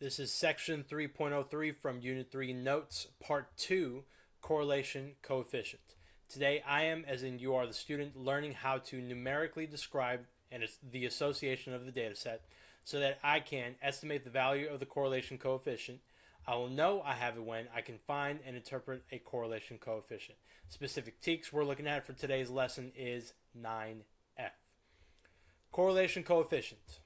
This is section 3.03 from Unit 3 Notes, Part 2, Correlation Coefficient. Today I am, as in you are the student, learning how to numerically describe the association of the data set so that I can estimate the value of the correlation coefficient. I will know I have it when I can find and interpret a correlation coefficient. Specific TEKS we're looking at for today's lesson is 9F. Correlation coefficient.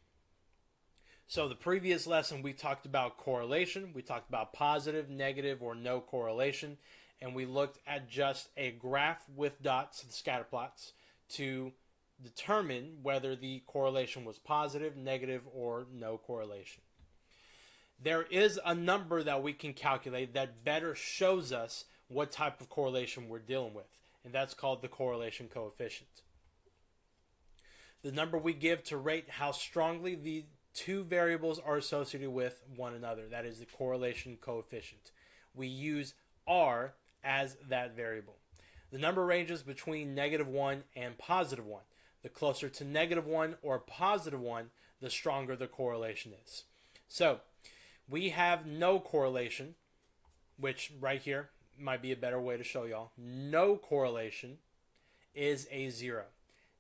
So the previous lesson we talked about correlation, we talked about positive, negative, or no correlation, and we looked at just a graph with dots, the scatter plots, to determine whether the correlation was positive, negative, or no correlation. There is a number that we can calculate that better shows us what type of correlation we're dealing with, and that's called the correlation coefficient. The number we give to rate how strongly the two variables are associated with one another. That is the correlation coefficient. We use R as that variable. The number ranges between -1 and +1. The closer to -1 or +1, the stronger the correlation is. So we have no correlation, which right here might be a better way to show y'all. No correlation is a 0.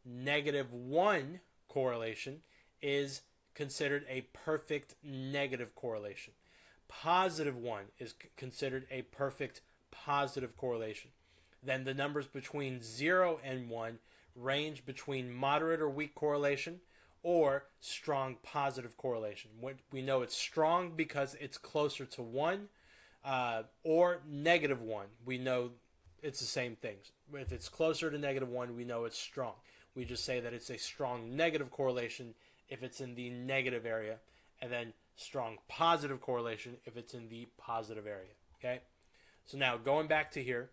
-1 correlation is considered a perfect negative correlation. +1 is considered a perfect positive correlation. Then the numbers between 0 and 1 range between moderate or weak correlation or strong positive correlation. We know it's strong because it's closer to 1, or -1. We know it's the same thing. If it's closer to -1, we know it's strong. We just say that it's a strong negative correlation if it's in the negative area, and then strong positive correlation if it's in the positive area. Okay? So now going back to here,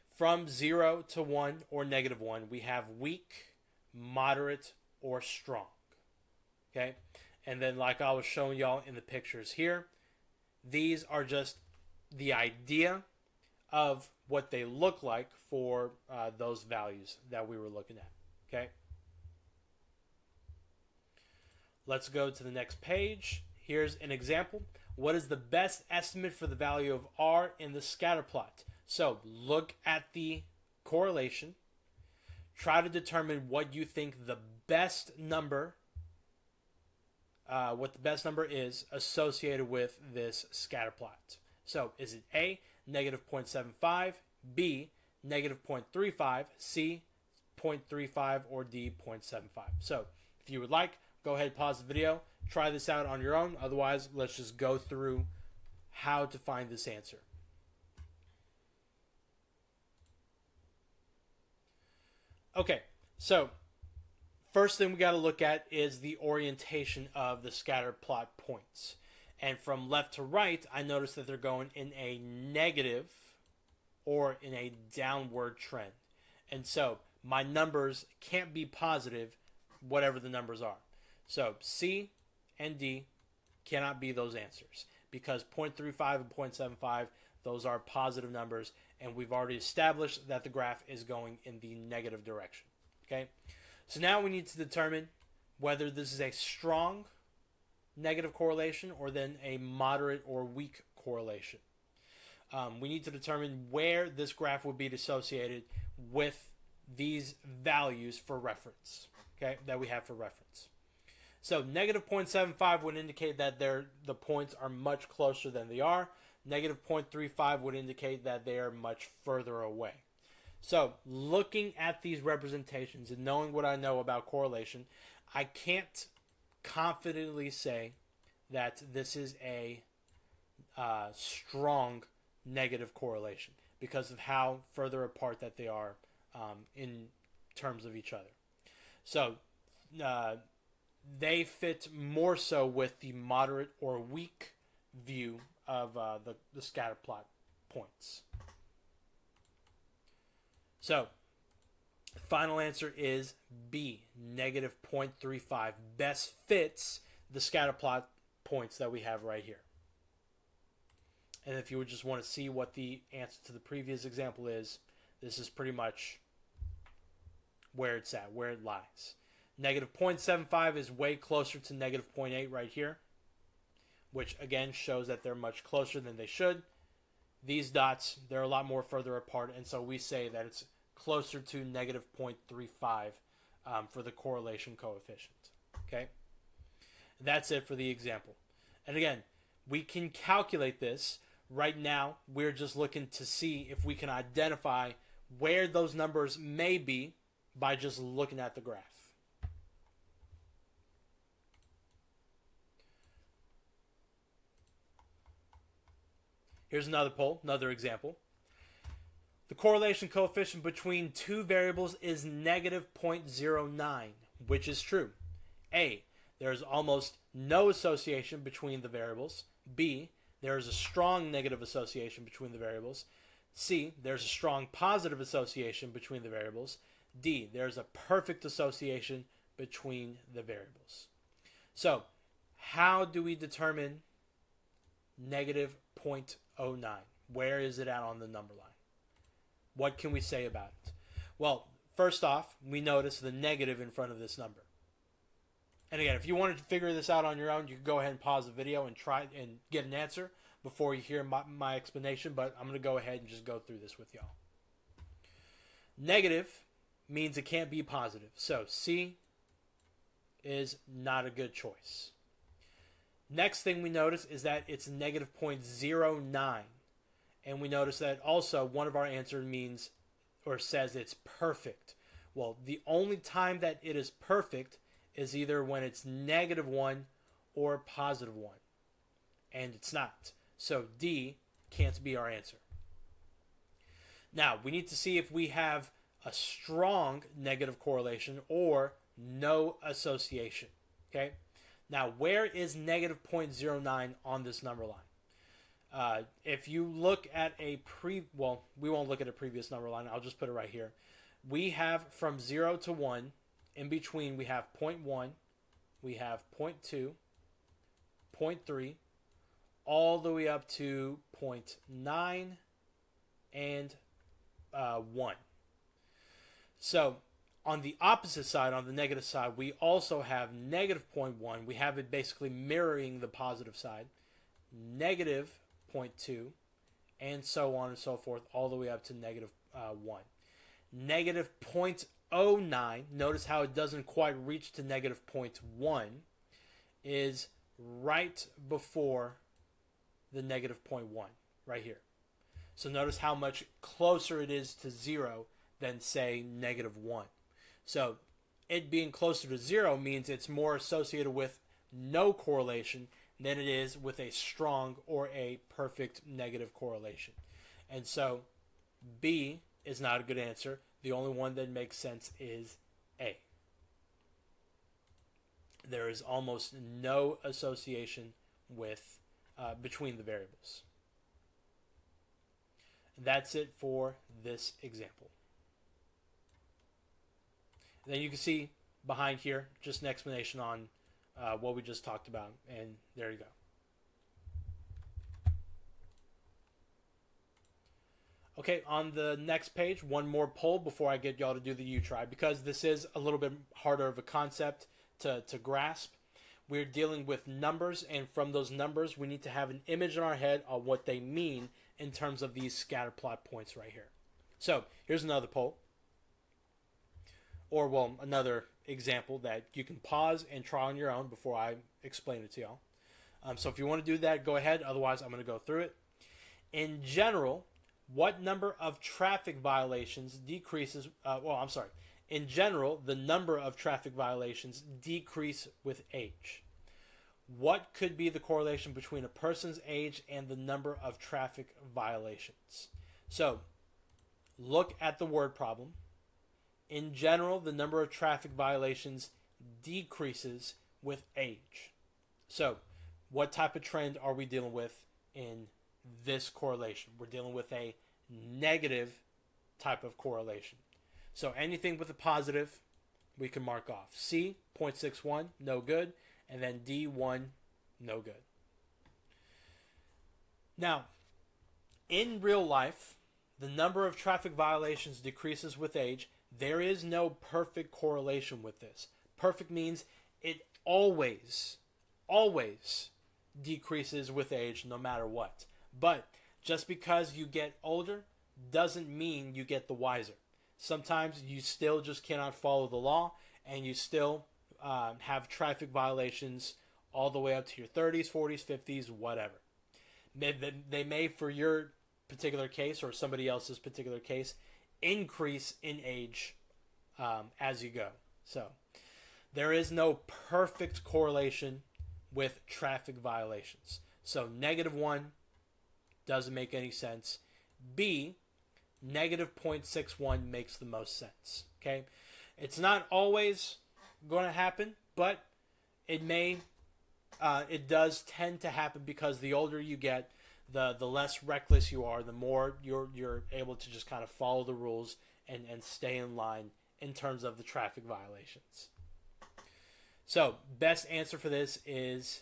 from 0 to 1 or -1, we have weak, moderate, or strong. Okay? And then like I was showing y'all in the pictures here, these are just the idea of what they look like for those values that we were looking at. Okay? Let's go to the next page. Here's an example. What is the best estimate for the value of R in the scatter plot? So look at the correlation. Try to determine what you think the best number, is associated with this scatter plot. So is it A, -0.75, B, -0.35, C, 0.35, or D, 0.75? So if you would like, go ahead, pause the video, try this out on your own. Otherwise, let's just go through how to find this answer. Okay, so first thing we got to look at is the orientation of the scatter plot points. And from left to right, I notice that they're going in a negative or in a downward trend. And so my numbers can't be positive, whatever the numbers are. So C and D cannot be those answers because 0.35 and 0.75, those are positive numbers, and we've already established that the graph is going in the negative direction. Okay, so now we need to determine whether this is a strong negative correlation or then a moderate or weak correlation. We need to determine where this graph would be associated with these values for reference, okay, that we have for reference. So -0.75 would indicate that the points are much closer than they are. -0.35 would indicate that they are much further away. So looking at these representations and knowing what I know about correlation, I can't confidently say that this is a strong negative correlation because of how further apart that they are in terms of each other. So they fit more so with the moderate or weak view of the scatter plot points. So final answer is B, -0.35. Best fits the scatter plot points that we have right here. And if you would just want to see what the answer to the previous example is, this is pretty much where it's at, where it lies. Negative 0.75 is way closer to negative 0.8 right here. which again shows that they're much closer than they should. These dots, they're a lot more further apart, and so we say that it's closer to negative 0.35 for the correlation coefficient. Okay, that's it for the example. And again, we can calculate this. Right now, we're just looking to see if we can identify where those numbers may be by just looking at the graph. Here's another poll, another example. The correlation coefficient between two variables is negative 0.09, which is true. A, there is almost no association between the variables. B, there is a strong negative association between the variables. C, there's a strong positive association between the variables. D, there's a perfect association between the variables. So, how do we determine negative 0.09? Where is it at on the number line? What can we say about it? Well, first off, we notice the negative in front of this number. And again, if you wanted to figure this out on your own, you could go ahead and pause the video and try and get an answer before you hear my explanation, but I'm going to go ahead and just go through this with y'all. Negative means it can't be positive. So C is not a good choice. Next thing we notice is that it's negative 0.09. And we notice that also one of our answers means or says it's perfect. Well, the only time that it is perfect is either when it's -1 or +1. And it's not. So D can't be our answer. Now, we need to see if we have a strong negative correlation or no association. Okay? Now, where is negative 0.09 on this number line? If you look at we won't look at a previous number line. I'll just put it right here. We have from 0 to 1. In between, we have 0.1, we have 0.2, 0.3, all the way up to 0.9 and 1. So on the opposite side, on the negative side, we also have negative 0.1. We have it basically mirroring the positive side. Negative 0.2, and so on and so forth, all the way up to negative 1. Negative 0.09, notice how it doesn't quite reach to negative 0.1, is right before the negative 0.1, right here. So notice how much closer it is to 0 than, say, negative 1. So it being closer to 0 means it's more associated with no correlation than it is with a strong or a perfect negative correlation. And so B is not a good answer. The only one that makes sense is A. There is almost no association with between the variables. That's it for this example. And then you can see behind here just an explanation on what we just talked about, and there you go. Okay, on the next page, one more poll before I get y'all to do the U-try, because this is a little bit harder of a concept to grasp. We're dealing with numbers, and from those numbers, we need to have an image in our head on what they mean in terms of these scatter plot points right here. So, here's another poll. Or, well, another example that you can pause and try on your own before I explain it to y'all. So if you want to do that, go ahead. Otherwise, I'm going to go through it. In general, what number of traffic violations decreases... In general, the number of traffic violations decrease with age. What could be the correlation between a person's age and the number of traffic violations? So, look at the word problem. In general, the number of traffic violations decreases with age. So, what type of trend are we dealing with in this correlation? We're dealing with a negative type of correlation. So, anything with a positive, we can mark off. C, 0.61, no good. And then D, 1, no good. Now, in real life, the number of traffic violations decreases with age. There is no perfect correlation with this. Perfect means it always decreases with age no matter what. But just because you get older doesn't mean you get the wiser. Sometimes you still just cannot follow the law, and you still have traffic violations all the way up to your 30s, 40s, 50s, whatever. They may, for your particular case or somebody else's particular case, increase in age as you go. So there is no perfect correlation with traffic violations. So -1 doesn't make any sense. B, -0.61 makes the most sense. Okay, it's not always going to happen, but it may. It does tend to happen because the older you get, the less reckless you are, the more you're able to just kind of follow the rules and stay in line in terms of the traffic violations. So best answer for this is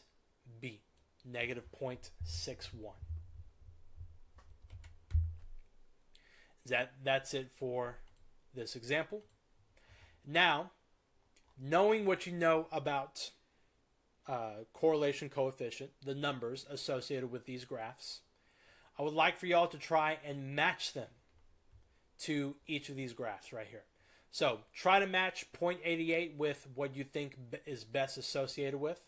B, -0.61. That's it for this example. Now, knowing what you know about correlation coefficient, the numbers associated with these graphs, I would like for y'all to try and match them to each of these graphs right here. So try to match 0.88 with what you think is best associated with.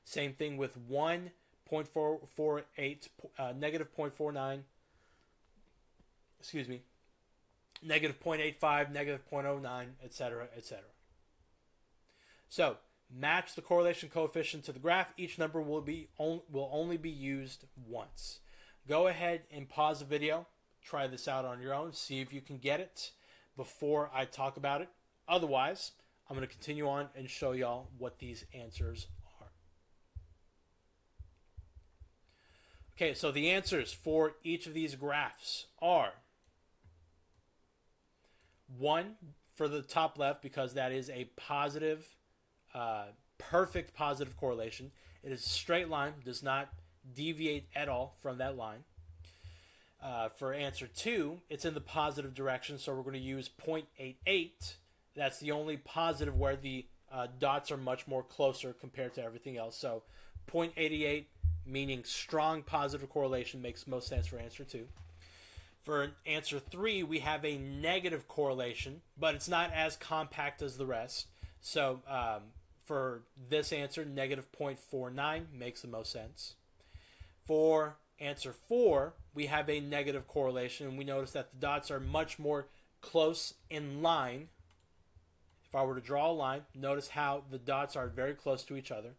Same thing with 1, 0.448, -0.49, excuse me, -0.85, -0.09, etc., etc. So match the correlation coefficient to the graph. Each number will only be used once. Go ahead and pause the video. Try this out on your own. See if you can get it before I talk about it. Otherwise, I'm going to continue on and show y'all what these answers are. Okay, so the answers for each of these graphs are 1 for the top left, because that is a positive, perfect positive correlation. It is a straight line, does not deviate at all from that line. For answer 2, it's in the positive direction, so we're going to use 0.88. That's the only positive where the dots are much more closer compared to everything else. So 0.88, meaning strong positive correlation, makes most sense for answer 2. For answer 3, we have a negative correlation, but it's not as compact as the rest. So for this answer, -0.49 makes the most sense. For answer 4, we have a negative correlation, and we notice that the dots are much more close in line. If I were to draw a line, notice how the dots are very close to each other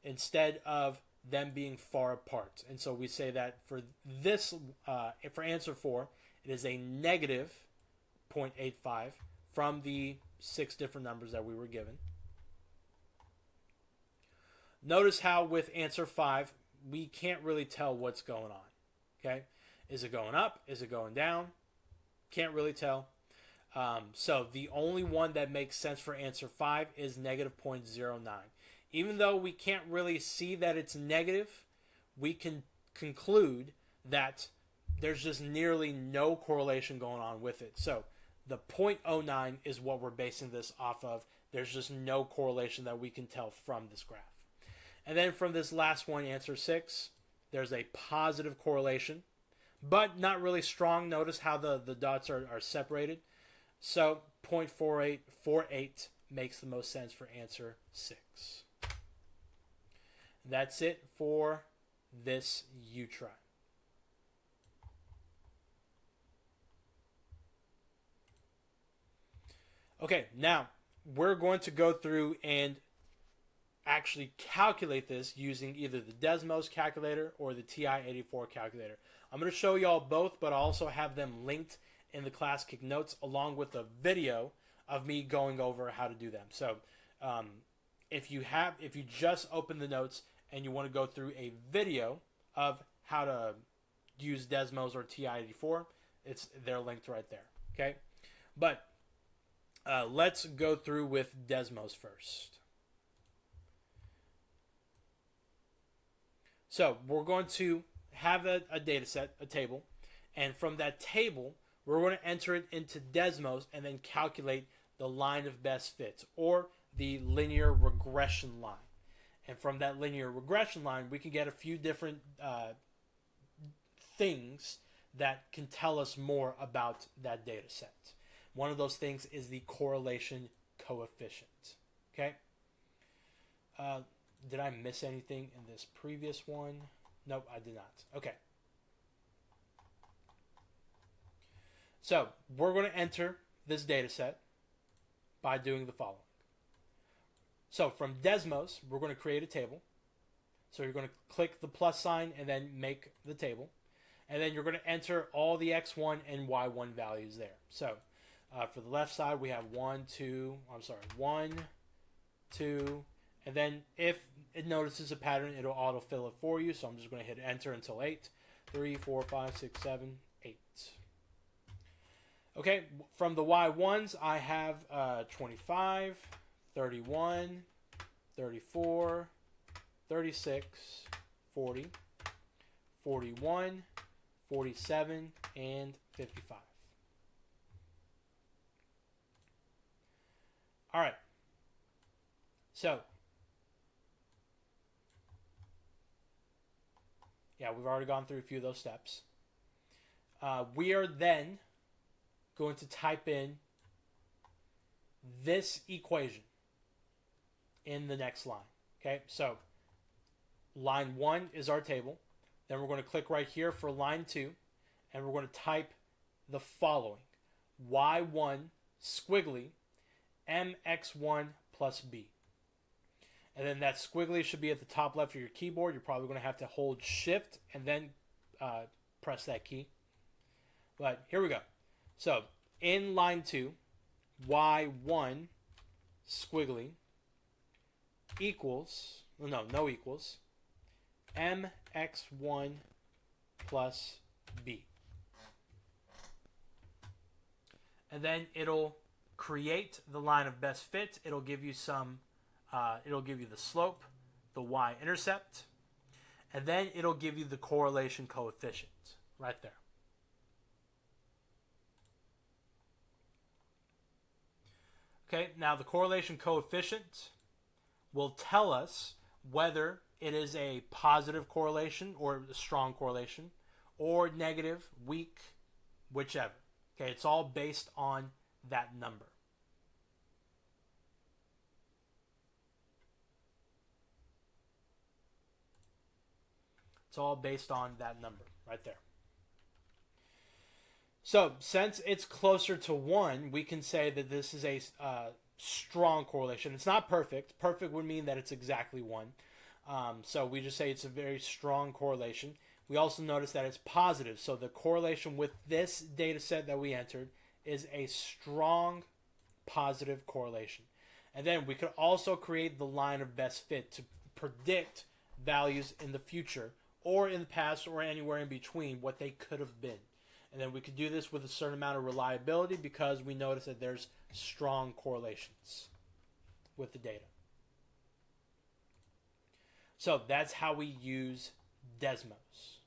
instead of them being far apart. And so we say that for this, for answer 4, it is a -0.85 from the 6 different numbers that we were given. Notice how with answer 5, we can't really tell what's going on. Okay, is it going up? Is it going down? Can't really tell. So the only one that makes sense for answer 5 is -0.09. Even though we can't really see that it's negative, we can conclude that there's just nearly no correlation going on with it. So the 0.09 is what we're basing this off of. There's just no correlation that we can tell from this graph. And then from this last one, answer 6, there's a positive correlation, but not really strong. Notice how the dots are separated. So 0.48 makes the most sense for answer 6. That's it for this U-try. Okay, now we're going to go through and actually calculate this using either the Desmos calculator or the TI-84 calculator. I'm going to show y'all both, but I also have them linked in the class kick notes along with a video of me going over how to do them. So if you just open the notes and you want to go through a video of how to use Desmos or TI-84, they're linked right there. Okay, but let's go through with Desmos first. So we're going to have a data set, a table, and from that table, we're going to enter it into Desmos and then calculate the line of best fits, or the linear regression line. And from that linear regression line, we can get a few different things that can tell us more about that data set. One of those things is the correlation coefficient. Okay? Did I miss anything in this previous one? Nope, I did not. Okay. So we're going to enter this data set by doing the following. So from Desmos, we're going to create a table. So you're going to click the plus sign and then make the table. And then you're going to enter all the x1 and y1 values there. So for the left side, we have 1, 2, and then if it notices a pattern, it'll autofill it for you. So I'm just going to hit enter until 8. 3, 4, 5, 6, 7, 8. Okay, from the y1s, I have 25, 31, 34, 36, 40, 41, 47, and 55. All right. So, yeah, we've already gone through a few of those steps. We are then going to type in this equation in the next line. Okay, so line 1 is our table. Then we're going to click right here for line 2, and we're going to type the following: y1 squiggly mx1 plus b. And then that squiggly should be at the top left of your keyboard. You're probably going to have to hold shift and then press that key. But here we go. So in line 2, y1 squiggly equals, no equals, mx1 plus b. And then it'll create the line of best fit. It'll give you some, it'll give you the slope, the y-intercept, and then it'll give you the correlation coefficient right there. Okay, now the correlation coefficient will tell us whether it is a positive correlation or a strong correlation, or negative, weak, whichever. Okay, it's all based on that number. It's all based on that number right there. So since it's closer to 1, we can say that this is a strong correlation. It's not perfect. Perfect would mean that it's exactly 1. So we just say it's a very strong correlation. We also notice that it's positive. So the correlation with this data set that we entered is a strong positive correlation. And then we could also create the line of best fit to predict values in the future or in the past or anywhere in between what they could have been. And then we could do this with a certain amount of reliability because we notice that there's strong correlations with the data. So that's how we use Desmos.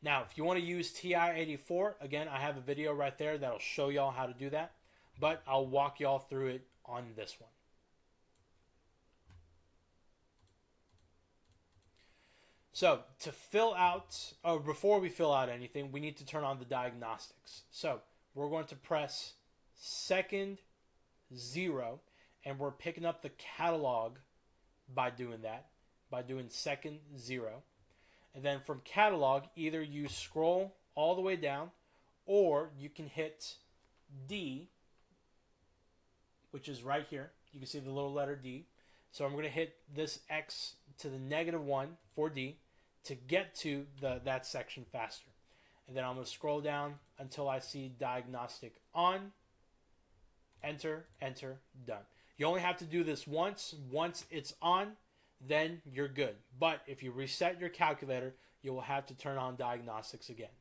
Now, if you want to use TI-84, again, I have a video right there that'll show y'all how to do that. But I'll walk y'all through it on this one. So to fill out, or before we fill out anything, we need to turn on the diagnostics. So we're going to press second 0, and we're picking up the catalog by doing that, by doing second 0. And then from catalog, either you scroll all the way down, or you can hit D, which is right here. You can see the little letter D. So I'm going to hit this X to the -1 for D to get to that section faster. And then I'm going to scroll down until I see diagnostic on. Enter, enter, done. You only have to do this once. Once it's on, then you're good. But if you reset your calculator, you will have to turn on diagnostics again.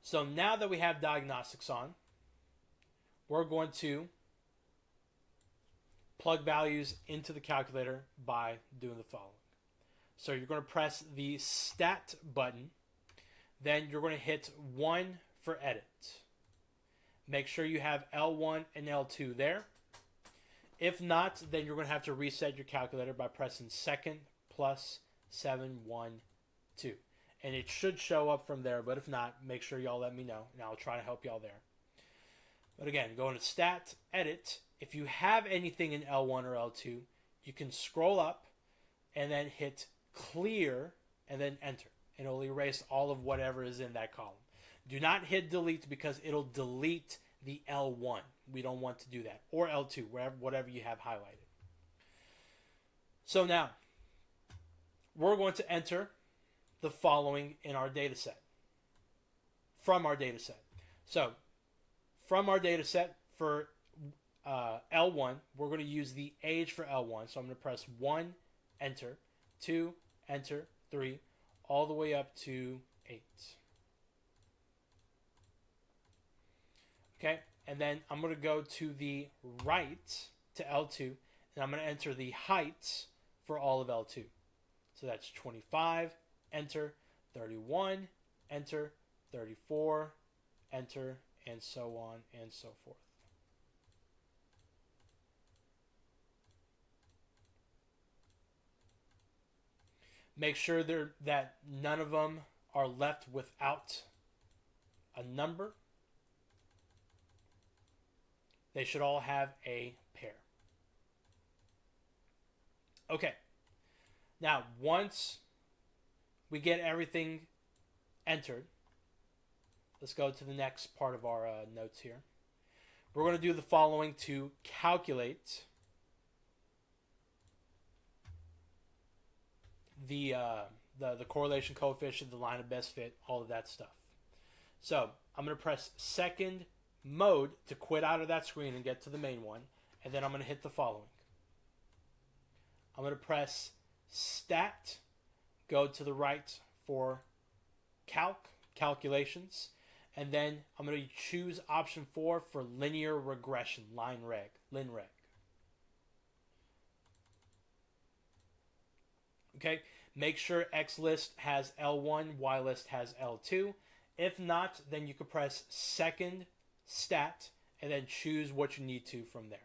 So now that we have diagnostics on, we're going to plug values into the calculator by doing the following. So you're going to press the Stat button. Then you're going to hit 1 for edit. Make sure you have L1 and L2 there. If not, then you're going to have to reset your calculator by pressing second plus 712. And it should show up from there, but if not, make sure y'all let me know, and I'll try to help y'all there. But again, go into Stat, Edit. If you have anything in L1 or L2, you can scroll up and then hit Clear and then Enter. And it'll erase all of whatever is in that column. Do not hit Delete because it'll delete the L1. We don't want to do that. Or L2, whatever you have highlighted. So now, we're going to enter the following in our data set. From our data set. So, from our data set for L1, we're going to use the age for L1. So I'm going to press 1, enter, 2, enter, 3, all the way up to 8. Okay, and then I'm going to go to the right to L2, and I'm going to enter the height for all of L2. So that's 25, enter, 31, enter, 34, enter, and so on and so forth. Make sure that none of them are left without a number. They should all have a pair. Okay. Now, once we get everything entered, let's go to the next part of our notes here. We're going to do the following to calculate the correlation coefficient, the line of best fit, all of that stuff. So I'm going to press second mode to quit out of that screen and get to the main one, and then I'm going to hit the following. I'm going to press Stat, go to the right for calculations, and then I'm going to choose option 4 for linear regression, linreg. Okay, make sure XList has L1, YList has L2. If not, then you could press second Stat and then choose what you need to from there.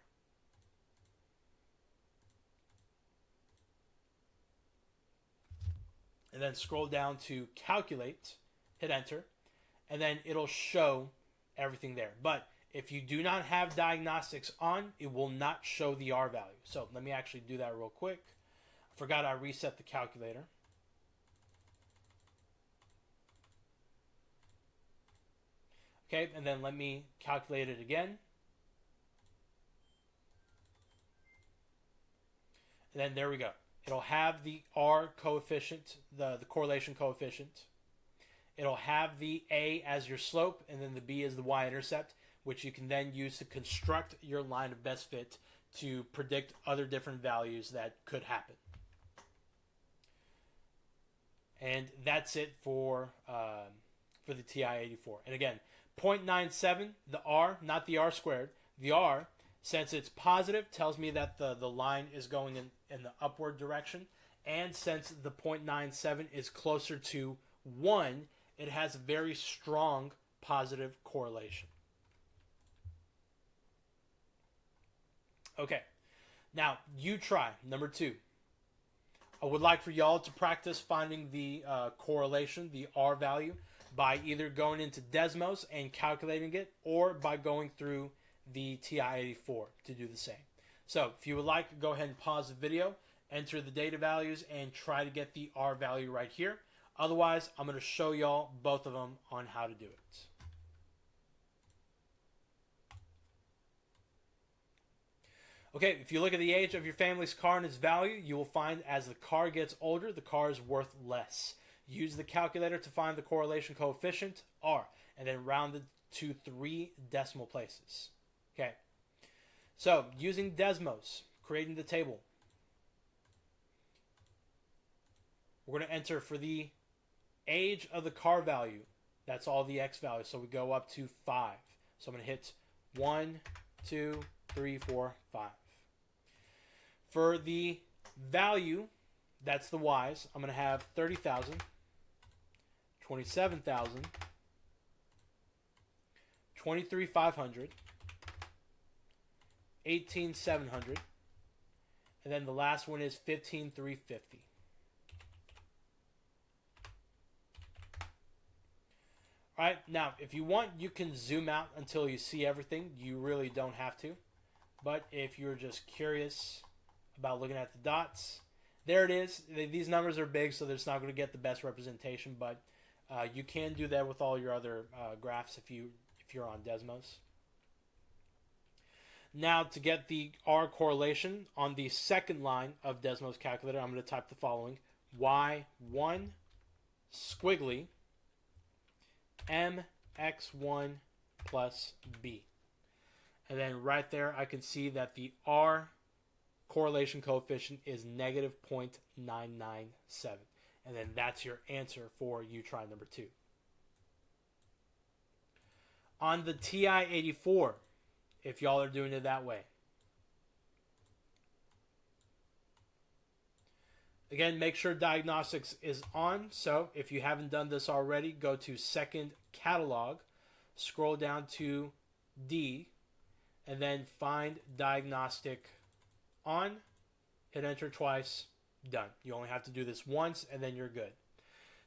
And then scroll down to calculate, hit enter, and then it'll show everything there. But if you do not have diagnostics on, it will not show the R value. So let me actually do that real quick. I forgot I reset the calculator. Okay, and then let me calculate it again. And then there we go. It'll have the R coefficient, the correlation coefficient. It'll have the A as your slope, and then the B as the y-intercept, which you can then use to construct your line of best fit to predict other different values that could happen. And that's it for the TI-84. And again, 0.97, the R, not the R squared. The R, since it's positive, tells me that the line is going in the upward direction. And since the 0.97 is closer to 1, it has a very strong positive correlation. Okay, now you try. Number 2. I would like for y'all to practice finding the correlation, the R value, by either going into Desmos and calculating it, or by going through the TI-84 to do the same. So if you would like, go ahead and pause the video, enter the data values, and try to get the R value right here. Otherwise, I'm going to show y'all both of them on how to do it. Okay, if you look at the age of your family's car and its value, you will find as the car gets older, the car is worth less. Use the calculator to find the correlation coefficient, R, and then round it to 3 decimal places. Okay, so using Desmos, creating the table, we're going to enter for the age of the car value. That's all the X values, so we go up to 5. So I'm going to hit 1, 2, 3, 4, 5. For the value, that's the Y's, I'm going to have 30,000, 27,000, 23,500, 18,700. And then the last one is 15,350. All right, now if you want, you can zoom out until you see everything. You really don't have to. But if you're just curious about looking at the dots, there it is. These numbers are big, so it's not going to get the best representation, but you can do that with all your other graphs if you're on Desmos. Now, to get the R correlation on the second line of Desmos calculator, I'm going to type the following: Y1 squiggly MX1 plus B. And then right there, I can see that the R correlation coefficient is negative 0.997. And then that's your answer for you try number 2. On the TI-84, if y'all are doing it that way, again, make sure diagnostics is on. So if you haven't done this already, go to second catalog, scroll down to D, and then find diagnostic on, hit enter twice, done. You only have to do this once and then you're good.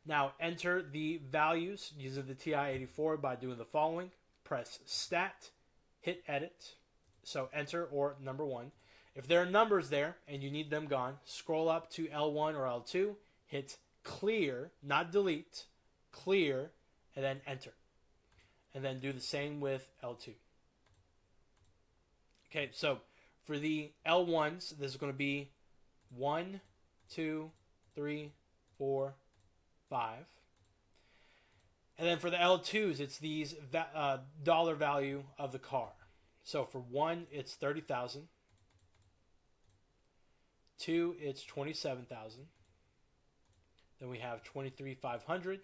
Now enter the values using the TI-84 by doing the following: press stat, hit edit, so enter or number 1. If there are numbers there and you need them gone, scroll up to L1 or L2, hit clear, not delete, clear, and then enter. And then do the same with L2. Okay, so for the L1s, this is going to be 1, 2, 3, 4, 5. And then for the L2s, it's these dollar value of the car. So for 1, it's 30,000. 2, it's 27,000. Then we have 23,500,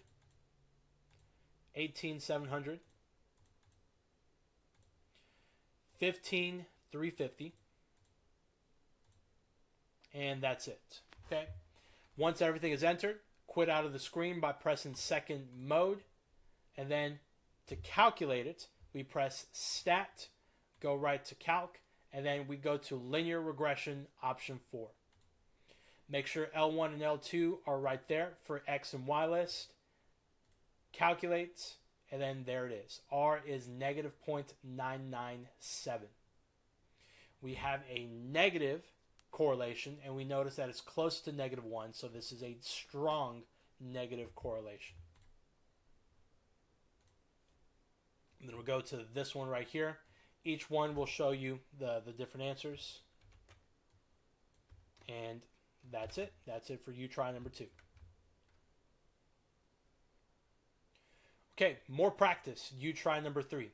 18,700, 15,350, and that's it. Okay. Once everything is entered, quit out of the screen by pressing second mode, and then to calculate it, we press stat, go right to calc, and then we go to linear regression option 4. Make sure L1 and L2 are right there for X and Y list. Calculate, and then there it is. R is negative 0.997. We have a negative correlation, and we notice that it's close to negative 1, so this is a strong negative correlation. And then we'll go to this one right here. Each one will show you the different answers. And that's it. That's it for you try number 2. Okay, more practice. You try number 3.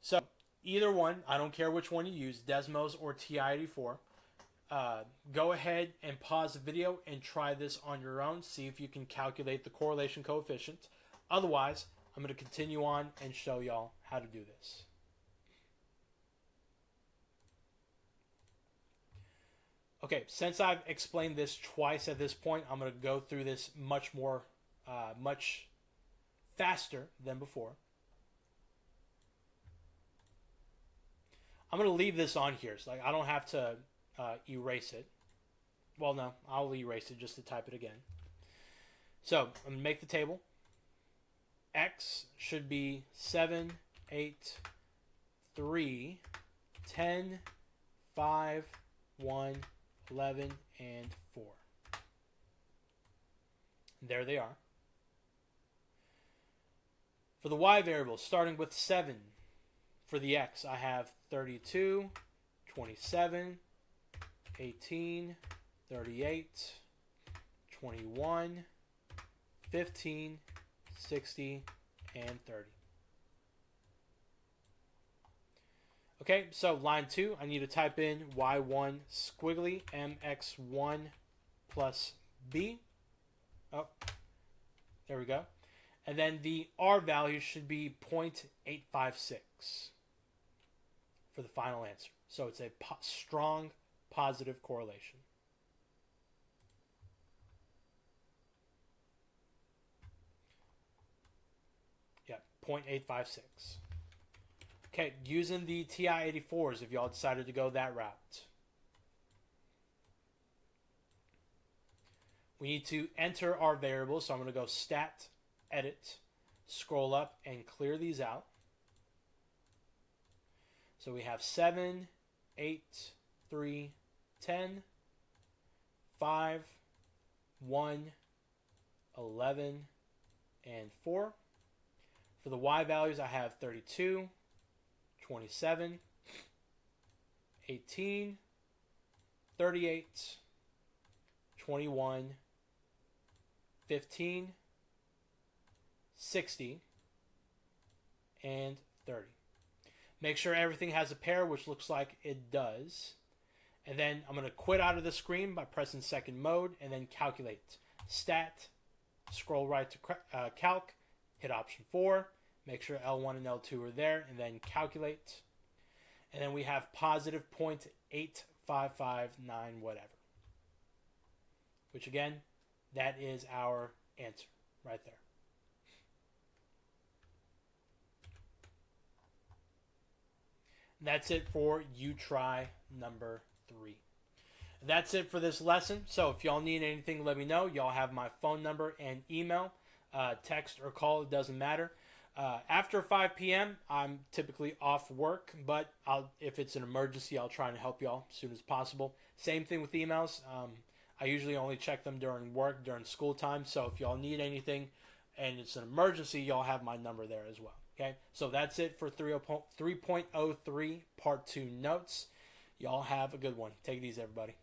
So either one, I don't care which one you use, Desmos or TI-84. Go ahead and pause the video and try this on your own. See if you can calculate the correlation coefficient. Otherwise, I'm going to continue on and show y'all how to do this. Okay, since I've explained this twice at this point, I'm going to go through this much faster than before. I'm going to leave this on here, so I don't have to erase it. Well, no, I'll erase it just to type it again. So I'm going to make the table. X should be 7, 8, 3, 10, 5, 1, 11, and 4. There they are. For the Y variable, starting with 7. For the X, I have 32, 27, 18, 38, 21, 15, 60, and 30. Okay, so line 2, I need to type in Y1 squiggly MX1 plus B. Oh, there we go. And then the R value should be 0.856 for the final answer. So it's a strong positive correlation. Yeah, 0.856. Okay, using the TI-84s if y'all decided to go that route. We need to enter our variables, so I'm going to go stat, edit, scroll up, and clear these out. So we have 7, 8, 3, 10, 5, 1, 11, and 4. For the Y values, I have 32, 27, 18, 38, 21, 15, 60, and 30. Make sure everything has a pair, which looks like it does. And then I'm going to quit out of the screen by pressing second mode and then calculate. Stat, scroll right to calc, hit option 4, make sure L1 and L2 are there, and then calculate. And then we have positive 0.8559 whatever. Which again, that is our answer right there. That's it for you try number 3. That's it for this lesson. So if y'all need anything, let me know. Y'all have my phone number and email. Text or call, it doesn't matter. After 5 p.m., I'm typically off work, but if it's an emergency, I'll try and help y'all as soon as possible. Same thing with emails. I usually only check them during work, during school time. So if y'all need anything and it's an emergency, y'all have my number there as well. Okay, so that's it for 3.03 Part 2 notes. Y'all have a good one. Take it easy, everybody.